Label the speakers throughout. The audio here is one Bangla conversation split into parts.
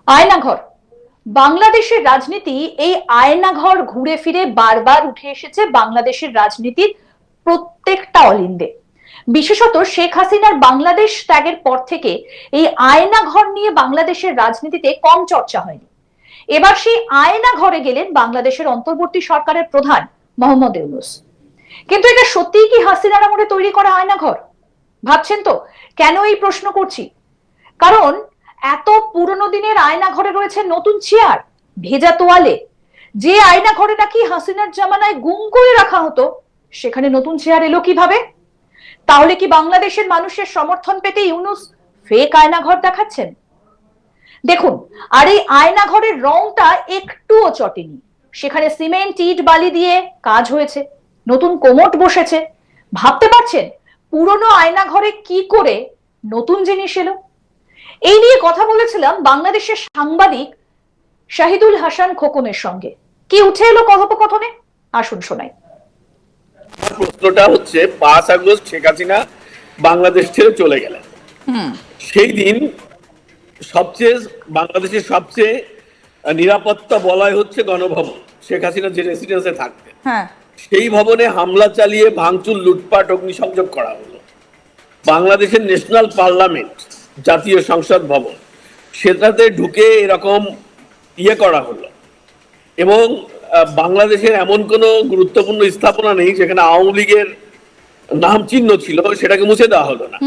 Speaker 1: আয়নাঘর, বাংলাদেশের রাজনীতি এই আয়নাঘর ঘুরে ফিরে বারবার উঠে এসেছে বাংলাদেশের রাজনীতির প্রত্যেকটা অলিন্দে। বিশেষত শেখ হাসিনার বাংলাদেশ ত্যাগের পর থেকে এই আয়নাঘর নিয়ে বাংলাদেশের রাজনীতিতে কম চর্চা হয়নি। এবার সেই আয়নাঘরে গেলেন বাংলাদেশের অন্তর্বর্তী সরকারের প্রধান মোহাম্মদ ইউনূস। কিন্তু এটা সত্যিই কি হাসিনার আমলে তৈরি করা আয়নাঘর? ভাবছেন তো কেন এই প্রশ্ন করছি? কারণ এত পুরনো দিনের আয়না ঘরে রয়েছে নতুন চেয়ার, ভেজা তোয়ালে। যে আয়না ঘরে নাকি হাসিনার জামানায় গুম করে রাখা হতো, সেখানে নতুন চেয়ার এলো কিভাবে? তাহলে কি বাংলাদেশের মানুষের সমর্থন পেতে ইউনূস ফেক আয়না ঘর দেখাচ্ছেন? দেখুন, আর এই আয়না ঘরের রংটা একটুও চটেনি। সেখানে সিমেন্ট ইট বালি দিয়ে কাজ হয়েছে, নতুন কোমট বসেছে। ভাবতে পারছেন পুরনো আয়না ঘরে কি করে নতুন জিনিস এলো? এই নিয়ে কথা বলেছিলাম বাংলাদেশের সাংবাদিক শাহিদুল হাসান খোকনের সঙ্গে। কি উঠে এলো কথোপকথনে, আসুন শোনাই।
Speaker 2: প্রশ্নটা হচ্ছে 5 আগস্ট শেখ হাসিনা বাংলাদেশ ছেড়ে চলে গেলেন। সেই দিন বাংলাদেশের সবচেয়ে নিরাপত্তা বলয় হচ্ছে গণভবন, শেখ হাসিনা যে রেসিডেন্সে থাকতেন। সেই ভবনে হামলা চালিয়ে ভাঙচুর, লুটপাট, অগ্নিসংযোগ করা হলো। বাংলাদেশের ন্যাশনাল পার্লামেন্ট, জাতীয় সংসদ ভবন, সেটাতে ঢুকে এরকম করা হলো। এবং বাংলাদেশের এমন কোনো গুরুত্বপূর্ণ স্থাপনা নেই যেখানে আওয়ামী লীগের নাম চিহ্ন ছিল, সেটাকে মুছে দেওয়া হলো না।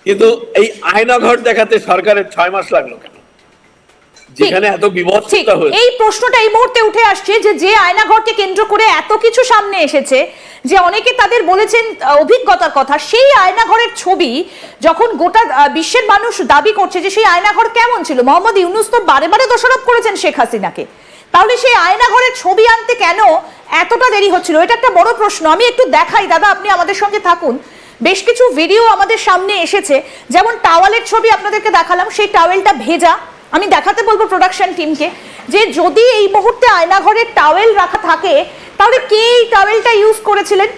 Speaker 2: কিন্তু এই আয়নাঘর দেখাতে সরকারের 6 মাস লাগলো কেন, যেখানে এত বিভৎসতা হয়েছে?
Speaker 1: এই প্রশ্নটা এই মুহূর্তে উঠে আসছে যে আয়নাঘরকে কেন্দ্র করে এত কিছু সামনে এসেছে, যে অনেকে তাদের বলেছেন অভিজ্ঞতার কথা। সেই আয়নাঘরের ছবি যখন গোটা বিশ্বের মানুষ দাবি করছে যে সেই আয়নাঘর কেমন ছিল, মোহাম্মদ ইউনূস তো বারে বারে দোষারোপ করেছেন শেখ হাসিনাকে। তাহলে সেই আয়নাঘরের ছবি আনতে কেন এতটা দেরি হচ্ছিল? এটা একটা বড় প্রশ্ন। আমি একটু দেখাই, দাদা আপনি আমাদের সঙ্গে থাকুন। বেশ কিছু ভিডিও আমাদের সামনে এসেছে, যেমন টাওয়ালের ছবি আপনাদেরকে দেখালাম, সেই টাওয়েলটা ভেজা। আমি দেখাতে বলবো প্রোডাকশন টিমকে যে যদি এই মুহূর্তে আয়নাঘরে টাওয়েল রাখা থাকে তাহলে কে এই টাওয়েলটা ইউজ করেছিলেন?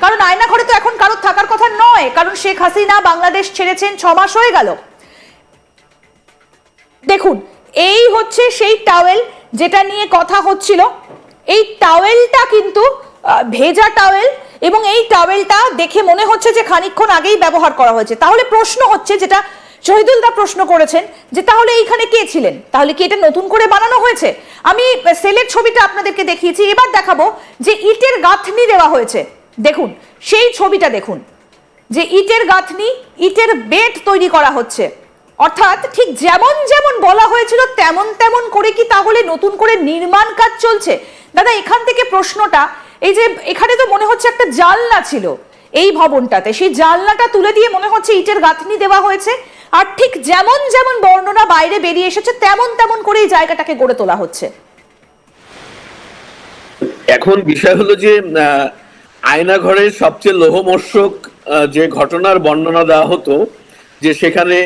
Speaker 1: কারণ আয়নাঘরে তো এখন কারোর থাকার কথা নয়, কারণ শেখ হাসিনা বাংলাদেশ ছেড়েছেন 6 মাস হয়ে গেল। দেখুন, এই হচ্ছে সেই টাওয়েল যেটা নিয়ে কথা হচ্ছিল। এই টাওয়েলটা কিন্তু ভেজা টাওয়েল, এবং এই টাওয়েলটা দেখে মনে হচ্ছে যে খানিকক্ষণ আগেই ব্যবহার করা হয়েছে। তাহলে প্রশ্ন হচ্ছে, যেটা শহীদুলদা প্রশ্ন করেছেন, যে তাহলে এইখানে কে ছিলেন? তাহলে কি এটা নতুন করে বানানো হয়েছে? আমি সেলের ছবিটা আপনাদেরকে দেখিয়েছি, এবার দেখাবো যে ইটের গাঁথনি দেওয়া হয়েছে। দেখুন সেই ছবিটা, দেখুন যে ইটের গাঁথনি, ইটের বেড তৈরি করা হচ্ছে। অর্থাৎ ঠিক যেমন যেমন বলা হয়েছিল তেমন তেমন করে কি তাহলে নতুন করে নির্মাণ কাজ চলছে? দাদা এখান থেকে প্রশ্নটা, এই যে এখানে তো মনে হচ্ছে একটা জানলা ছিল এই ভবনটাতে, সেই জানলাটা তুলে দিয়ে মনে হচ্ছে ইটের গাঁথনি দেওয়া হয়েছে, আর ঠিক যেমন যেমন বর্ণনা বাইরে বেরিয়ে এসেছে তেমন তেমন করে এই জায়গাটাকে গড়ে তোলা হচ্ছে।
Speaker 2: এখন বিষয় হলো যে আয়নাঘরের সবচেয়ে লোহমর্ষক যে ঘটনার বর্ণনা দেওয়া হতো, যে সেখানে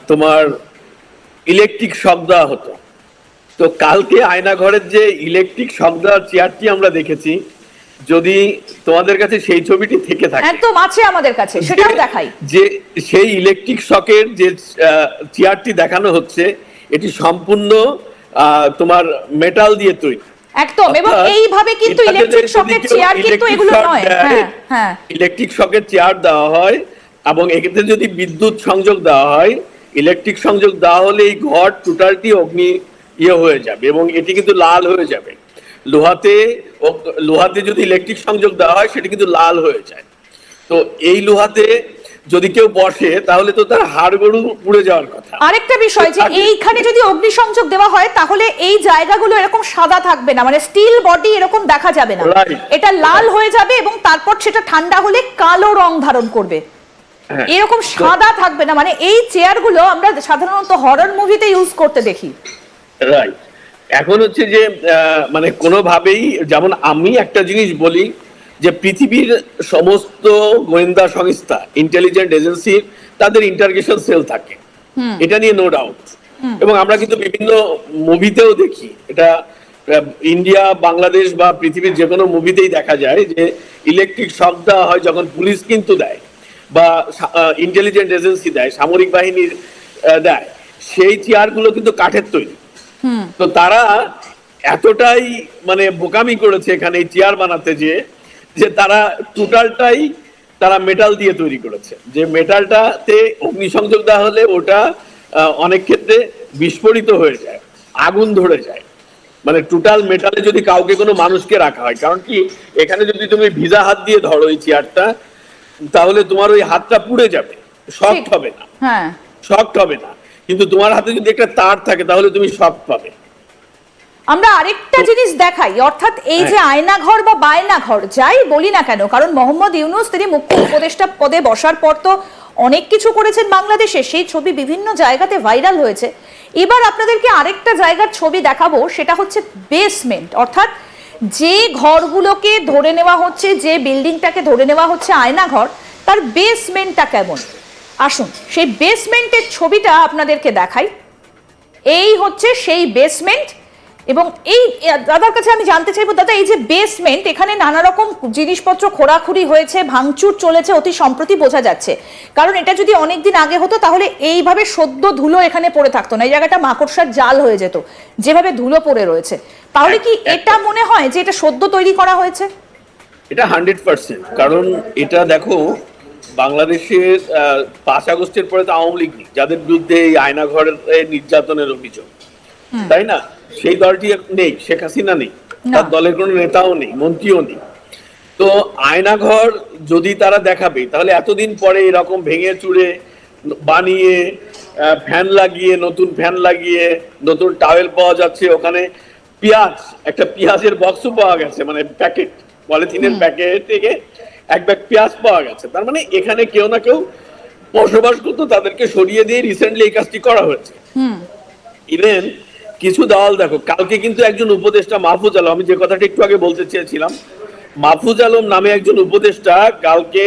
Speaker 2: তোমার ইলেকট্রিক শক দেওয়া হতো। তো কালকে আয়নাঘরের যে ইলেকট্রিক শক দেওয়ার চেয়ারটি আমরা দেখেছি, যদি তোমাদের কাছে সেই ছবিটি থেকে থাকে,
Speaker 1: একদম আছে আমাদের কাছে, সেটাও দেখাই।
Speaker 2: যে সেই ইলেকট্রিক শকের যে চেয়ারটি দেখানো হচ্ছে, এটি সম্পূর্ণ তোমার মেটাল দিয়ে তৈরি
Speaker 1: একদম, এবং এইভাবে কিন্তু ইলেকট্রিক শকের চেয়ার কিন্তু এগুলো নয়। হ্যাঁ,
Speaker 2: ইলেকট্রিক শকের চেয়ার দেওয়া হয়, এবং এক্ষেত্রে যদি বিদ্যুৎ সংযোগ দেওয়া হয়, ইলেকট্রিক সংযোগ দেওয়া হলে এই ঘর টোটালটি অগ্নি হয়ে যাবে, এবং এটি কিন্তু লাল হয়ে যাবে। লোহাতে যদি ইলেকট্রিক সংযোগ দেওয়া হয় সেটা কিন্তু লাল হয়ে যায়। তো এই লোহাতে যদি কেউ বসে তাহলে তো তার হাড় গরু পুড়ে যাওয়ার কথা।
Speaker 1: আরেকটা বিষয়, যে এইখানে যদি অগ্নিসংযোগ দেওয়া হয় তাহলে এই জায়গাগুলো এরকম সাদা থাকবে না, মানে স্টিল বডি এরকম দেখা যাবে না, এটা লাল হয়ে যাবে, এবং তারপর সেটা ঠান্ডা হলে কালো রং ধারণ করবে, এরকম সাদা থাকবে না। মানে এই চেয়ারগুলো আমরা সাধারণত হরর মুভিতে ইউজ করতে দেখি।
Speaker 2: রাইট। এখন হচ্ছে যে মানে কোনোভাবেই, যেমন আমি একটা জিনিস বলি যে পৃথিবীর সমস্ত গোয়েন্দা সংস্থা, ইন্টেলিজেন্ট এজেন্সি, তাদের ইন্টারগেশন সেল থাকে, এটা নিয়ে নো ডাউট। এবং আমরা কিন্তু বিভিন্ন মুভিতেও দেখি এটা, ইন্ডিয়া, বাংলাদেশ বা পৃথিবীর যে কোনো মুভিতেই দেখা যায় যে ইলেকট্রিক শক দেওয়া হয় যখন পুলিশ কিন্তু দেয়, বা ইন্টেলিজেন্ট এজেন্সি দেয়, সামরিক বাহিনীর দেয়। সেই চেয়ারগুলো কিন্তু কাঠের তৈরি। তো তারা এতটাই মানে বোকামি করেছে এখানে এই চেয়ার বানাতে যে তারা টোটালটাই তারা মেটাল দিয়ে তৈরি করেছে, যে মেটালটাতে অগ্নিসংযোগ দেওয়া হলে ওটা অনেক ক্ষেত্রে বিস্ফোরিত হয়ে যায়, আগুন ধরে যায়। মানে টোটাল মেটালে যদি কাউকে কোনো মানুষকে রাখা হয়, কারণ কি এখানে যদি তুমি ভিজা হাত দিয়ে ধরো এই চেয়ারটা, তাহলে তোমার ওই হাতটা পুড়ে যাবে, সফট হবে না।
Speaker 1: হ্যাঁ,
Speaker 2: সফট হবে না। কিন্তু তোমার হাতে যদি একটা তার থাকে তাহলে তুমি সফট পাবে।
Speaker 1: আমরা আরেকটা জিনিস দেখাই, অর্থাৎ এই যে আয়নাঘর বা বায়নাঘর যাই বলি না কেন, কারণ মোহাম্মদ ইউনূস তিনি মুখ্য উপদেষ্টা পদে বসার পর তো অনেক কিছু করেছেন বাংলাদেশে, সেই ছবি বিভিন্ন জায়গাতে ভাইরাল হয়েছে। এবার আপনাদেরকে আরেকটা জায়গার ছবি দেখাবো, সেটা হচ্ছে বেসমেন্ট, অর্থাৎ যে ঘরগুলোকে ধরে নেওয়া হচ্ছে, যে বিল্ডিংটাকে ধরে নেওয়া হচ্ছে আয়নাঘর, তার বেসমেন্টটা কেমন। আসুন সেই বেসমেন্টের ছবিটা আপনাদেরকে দেখাই। এই হচ্ছে সেই বেসমেন্ট। এবং এই দাদার কাছে আমি জানতে চাইবো, দাদা এই যে বেসমেন্ট, এখানে নানা রকম জিনিসপত্র খোঁড়াখুড়ি হয়েছে, ভাঙচুর চলেছে অতি সম্প্রতি বোঝা যাচ্ছে, কারণ এটা যদি অনেকদিন আগে হতো তাহলে এইভাবে সদ্য ধুলো এখানে পড়ে থাকতো না, এই জায়গাটা মাকড়সার জাল হয়ে যেত যেভাবে ধুলো পড়ে রয়েছে। তাহলে কি এটা মনে হয় যে এটা সদ্য তৈরি করা হয়েছে?
Speaker 2: এটা 100%, কারণ এটা দেখো বাংলাদেশের 5 আগস্টের পরে তো আওয়ামী লীগ নেই, যাদের বিরুদ্ধে এই আয়নাঘরের নির্যাতনের অভিযোগ, তাই না? সেই দলটি নেই, শেখ হাসিনা নেই, তার দলের কোনো নেতাও নেই, মন্ত্রীও নেই। তো আয়নাঘর যদি তারা দেখাবে, তাহলে এতদিন পরে এরকম ভেঙে চুরে বানিয়ে ফ্যান লাগিয়ে, নতুন ফ্যান লাগিয়ে, নতুন টাওয়েল পাওয়া যাচ্ছে, ওখানে পেঁয়াজ, একটা পেঁয়াজের বক্সও পাওয়া গেছে, মানে প্যাকেট, পলিথিনের প্যাকেট থেকে এক ব্যাগ পেঁয়াজ পাওয়া গেছে। তার মানে এখানে কেউ না কেউ বসবাস করতো, তাদেরকে সরিয়ে দিয়ে রিসেন্টলি এই কাজটি করা হয়েছে। ইভেন কিছু দেওয়াল দেখো, কালকে কিন্তু একজন উপদেষ্টা মাহফুজ আলম, আমি যে কথাটা একটু আগে বলতে চেয়েছিলাম, মাহফুজ আলম নামে একজন উপদেষ্টা কালকে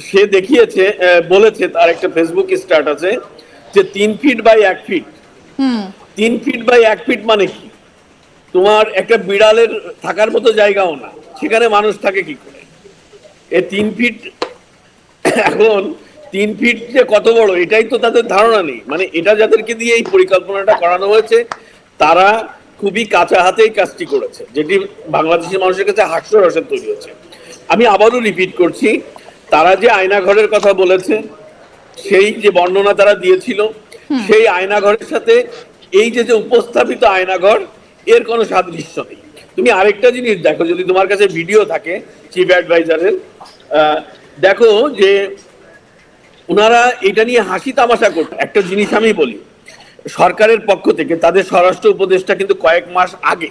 Speaker 2: সে দেখিয়েছে, বলেছে তার একটা ফেসবুক স্ট্যাটাসে যে 3 feet by 1 feet. 3 feet by 1 feet মানে কি? তোমার একটা বিড়ালের থাকার মতো জায়গাও না, সেখানে মানুষ থাকে কি করে? এই 3 ফিট, এখন 3 ফিট যে কত বড় এটাই তো তাদের ধারণা নেই। মানে এটা যাদেরকে দিয়ে এই পরিকল্পনাটা করানো হয়েছে, তারা খুবই কাঁচা হাতেই কাজটি করেছে, যেটি বাংলাদেশের মানুষের কাছে হাস্যরসের তৈরি হচ্ছে। আমি আবারও রিপিট করছি, তারা যে আয়নাঘরের কথা বলেছে, সেই যে বর্ণনা তারা দিয়েছিল, সেই আয়নাঘরের সাথে এই যে উপস্থাপিত আয়নাঘর, এর কোনো সাদৃশ্য নেই। তুমি আরেকটা জিনিস দেখো, যদি তোমার কাছে ভিডিও থাকে চিফ অ্যাডভাইজারের, দেখো যে ওনারা এটা নিয়ে হাসি তামাশা করতে। একটা জিনিস আমি বলি, সরকারের পক্ষ থেকে তাদের স্বরাষ্ট্র উপদেষ্টা কিন্তু কয়েক মাস আগে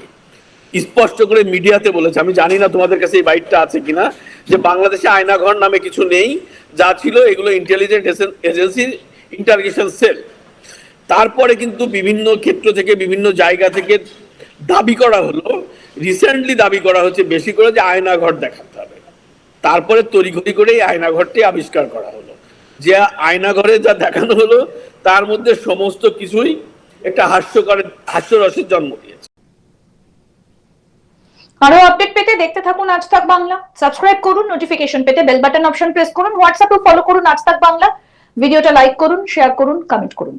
Speaker 2: স্পষ্ট করে মিডিয়াতে বলেছে, আমি জানি না তোমাদের কাছে এই বাইটটা আছে কিনা, যে বাংলাদেশে আয়নাঘর নামে কিছু নেই, যা ছিল এগুলো ইন্টেলিজেন্স এজেন্সির ইন্টারগেশন সেল। তারপরে কিন্তু বিভিন্ন ক্ষেত্র থেকে, বিভিন্ন জায়গা থেকে দাবি করা হলো, রিসেন্টলি দাবি করা হচ্ছে বেশি করে, যে আয়নাঘর দেখাতে হবে। তারপরে তড়িঘড়ি করে এই আয়নাঘরটি আবিষ্কার করা হলো, যে আয়নাঘরে যা দেখানো হলো তার মধ্যে সমস্ত কিছুই একটা হাস্যরসের জন্ম দিয়েছে।
Speaker 1: আরো আপডেট পেতে দেখতে থাকুন আজ তাক বাংলা, সাবস্ক্রাইব করুন, নোটিফিকেশন পেতে বেল বাটন অপশন প্রেস করুন, হোয়াটসঅ্যাপে ফলো করুন আজ তাক বাংলা, ভিডিওটা লাইক করুন, শেয়ার করুন, কমেন্ট করুন।